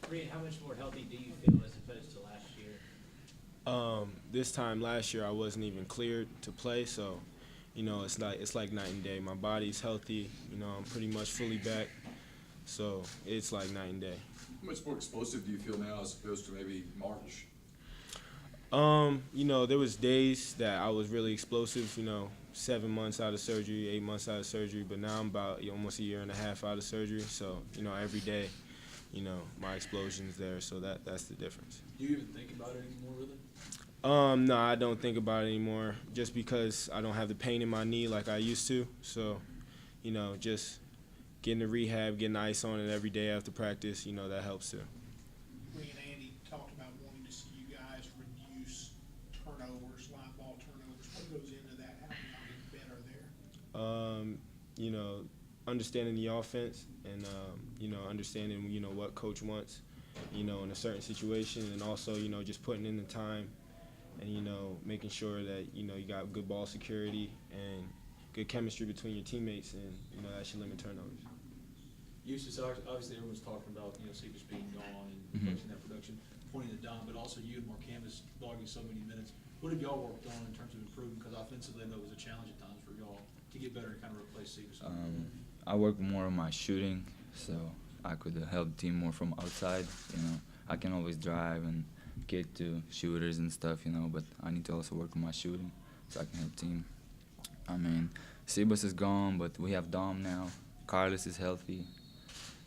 Breein, how much more healthy do you feel as opposed to last year? This time last year I wasn't even cleared to play, so it's like night and day. My body's healthy, I'm pretty much fully back, so it's like night and day. How much more explosive do you feel now as opposed to maybe March? There was days that I was really explosive, 7 months out of surgery, 8 months out of surgery, but now I'm about almost a year and a half out of surgery, so, every day, my explosion's there, so that's the difference. Do you even think about it anymore, really? No, I don't think about it anymore just because I don't have the pain in my knee like I used to, so, just getting to rehab, getting ice on it every day after practice, that helps too. Me and Andy talked about wanting to see you guys reduce turnovers, live ball turnovers. What goes into that? How can y'all get better there? Understanding the offense and, understanding, what coach wants, in a certain situation, and also, just putting in the time and, making sure that, you got good ball security and good chemistry between your teammates, and, that should limit turnovers. Justas, obviously everyone's talking about, Cephas being gone and replacing that production, pointing to Don, but also you and Marcamus logging so many minutes. What have y'all worked on in terms of improving? Because offensively, I know it was a challenge at times for y'all to get better and kind of replace Cephas. I work more on my shooting, so I could help the team more from outside. I can always drive and get to shooters and stuff, but I need to also work on my shooting so I can help the team. Cephas is gone, but we have Dom now. Carlos is healthy,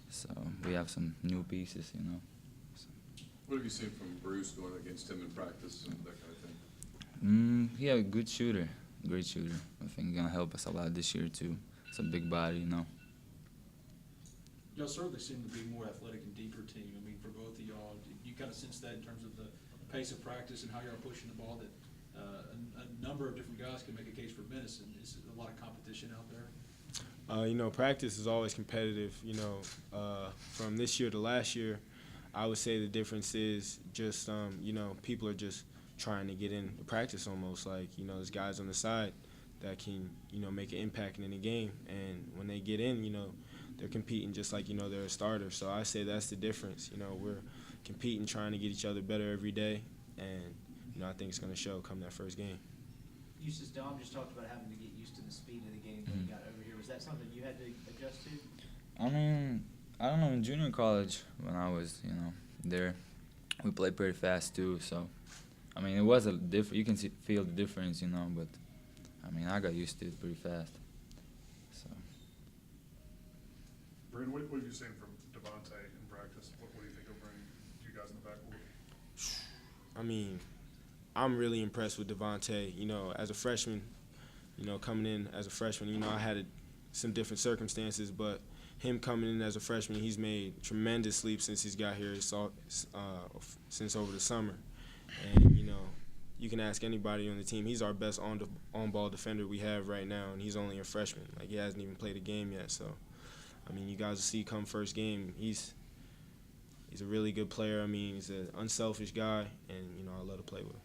so we have some new pieces, So. What have you seen from Bruce going against him in practice and that kind of thing? He a good shooter, great shooter. I think he's gonna help us a lot this year too. It's a big body, Y'all certainly seem to be a more athletic and deeper team. For both of y'all, you kind of sense that in terms of the pace of practice and how y'all are pushing the ball, that a number of different guys can make a case for Venice, and is a lot of competition out there? Practice is always competitive. From this year to last year, I would say the difference is just, people are just trying to get into practice almost. Like, there's guys on the side that can, make an impact in the game. And when they get in, they're competing just like, they're a starter. So I say that's the difference. We're competing, trying to get each other better every day. And, I think it's going to show come that first game. Justas, Dom just talked about having to get used to the speed of the game when you got over here. Was that something you had to adjust to? I don't know, in junior college when I was, there, we played pretty fast too, so, it was you can feel the difference, but, I got used to it pretty fast, so. Breein, what have you seen from Devontae in practice? What do you think he'll bring you guys in the backcourt? I'm really impressed with Devontae. As a freshman, coming in as a freshman, I had some different circumstances, but him coming in as a freshman, he's made tremendous leaps since he's got here, since over the summer. And, you can ask anybody on the team. He's our best on-ball defender we have right now, and he's only a freshman. Like, he hasn't even played a game yet. So, you guys will see come first game, he's a really good player. He's an unselfish guy, and, I love to play with him.